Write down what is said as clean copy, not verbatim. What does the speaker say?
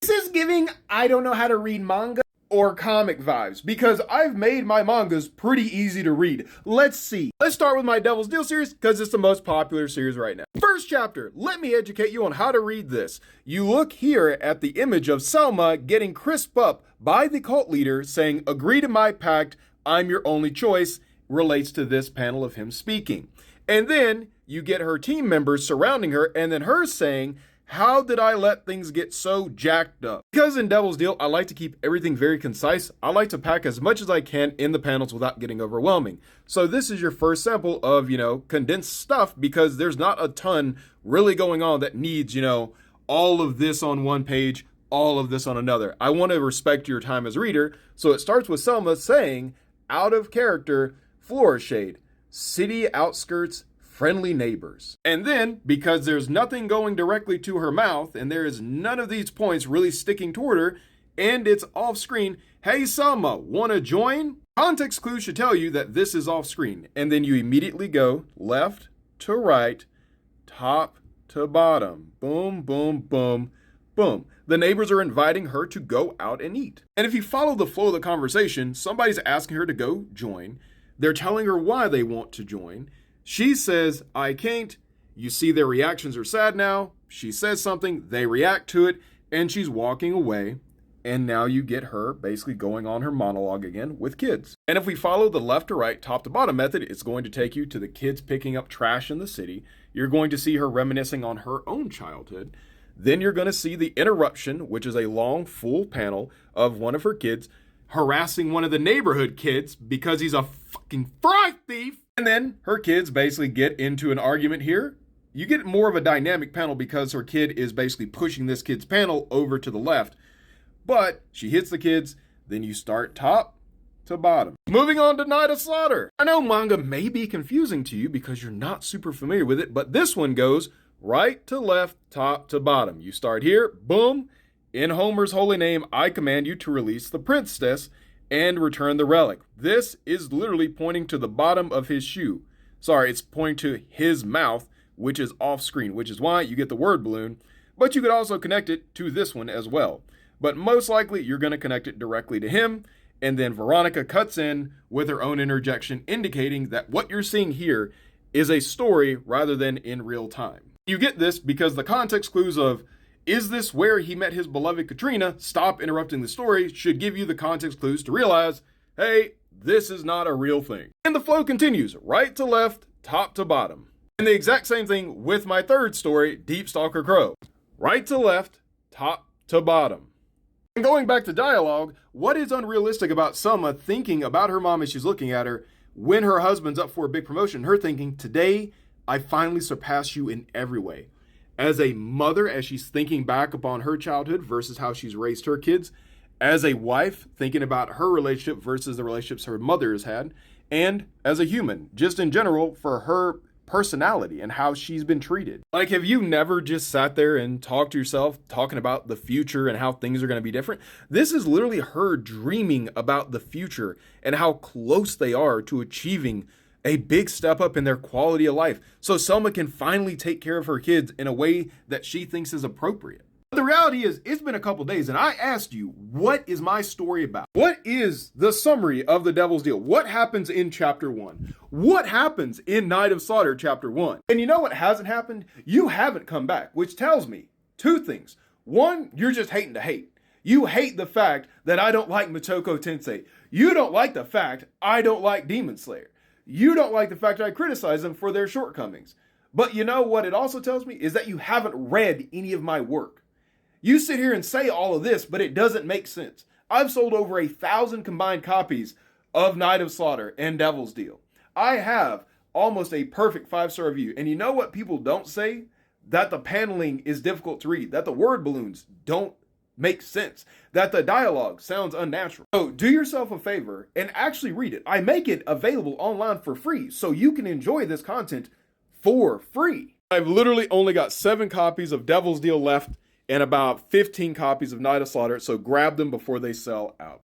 This is giving I don't know how to read manga or comic vibes, because I've made my mangas pretty easy to read. Let's see. Let's start with my Devil's Deal series, because it's the most popular series right now. First chapter, let me educate you on how to read this. You look here at the image of Selma getting crisped up by the cult leader saying, "Agree to my pact, I'm your only choice," relates to this panel of him speaking. And then you get her team members surrounding her, and then her saying, "How did I let things get so jacked up?" Because in Devil's Deal, I like to keep everything very concise. I like to pack as much as I can in the panels without getting overwhelming. So this is your first sample of, condensed stuff, because there's not a ton really going on that needs, all of this on one page, all of this on another. I want to respect your time as a reader. So it starts with Selma saying, out of character, floor shade, city outskirts, friendly neighbors. And then, because there's nothing going directly to her mouth, and there is none of these points really sticking toward her, and it's off screen, "Hey Selma, wanna join?" Context clues should tell you that this is off screen. And then you immediately go left to right, top to bottom. Boom, boom, boom, boom. The neighbors are inviting her to go out and eat. And if you follow the flow of the conversation, somebody's asking her to go join. They're telling her why they want to join. She says, "I can't." You see their reactions are sad now. She says something, they react to it, and she's walking away. And now you get her basically going on her monologue again with kids. And if we follow the left to right, top to bottom method, it's going to take you to the kids picking up trash in the city. You're going to see her reminiscing on her own childhood. Then you're going to see the interruption, which is a long, full panel of one of her kids harassing one of the neighborhood kids because he's a fucking fry thief. And then her kids basically get into an argument here. You get more of a dynamic panel because her kid is basically pushing this kid's panel over to the left. But she hits the kids, then you start top to bottom. Moving on to Night of Slaughter. I know manga may be confusing to you because you're not super familiar with it, but this one goes right to left, top to bottom. You start here, boom. In Homer's holy name, I command you to release the princess and return the relic. This is literally pointing to the bottom of his shoe. Sorry, it's pointing to his mouth, which is off screen, which is why you get the word balloon, but you could also connect it to this one as well. But most likely you're going to connect it directly to him, and then Veronica cuts in with her own interjection indicating that what you're seeing here is a story rather than in real time. You get this because the context clues of "Is this where he met his beloved Katrina? Stop interrupting the story" should give you the context clues to realize, hey, this is not a real thing. And the flow continues, right to left, top to bottom. And the exact same thing with my third story, Deep Stalker Crow. Right to left, top to bottom. And going back to dialogue, what is unrealistic about Selma thinking about her mom as she's looking at her when her husband's up for a big promotion? Her thinking, "Today, I finally surpass you in every way." As a mother, as she's thinking back upon her childhood versus how she's raised her kids. As a wife, thinking about her relationship versus the relationships her mother has had. And as a human, just in general, for her personality and how she's been treated. Like, have you never just sat there and talked to yourself, talking about the future and how things are going to be different? This is literally her dreaming about the future and how close they are to achieving a big step up in their quality of life, so Selma can finally take care of her kids in a way that she thinks is appropriate. But the reality is, it's been a couple days, and I asked you, what is my story about? What is the summary of the Devil's Deal? What happens in chapter 1? What happens in Night of Slaughter chapter 1? And you know what hasn't happened? You haven't come back, which tells me two things. One, you're just hating to hate. You hate the fact that I don't like Motoko Tensei. You don't like the fact I don't like Demon Slayer. You don't like the fact that I criticize them for their shortcomings. But you know what it also tells me is that you haven't read any of my work. You sit here and say all of this, but it doesn't make sense. I've sold over 1,000 combined copies of Night of Slaughter and Devil's Deal. I have almost a perfect 5-star review. And you know what people don't say? That the paneling is difficult to read, that the word balloons don't make sense, that the dialogue sounds unnatural. So do yourself a favor and actually read it. I make it available online for free so you can enjoy this content for free. I've literally only got 7 copies of Devil's Deal left and about 15 copies of Night of Slaughter, so grab them before they sell out.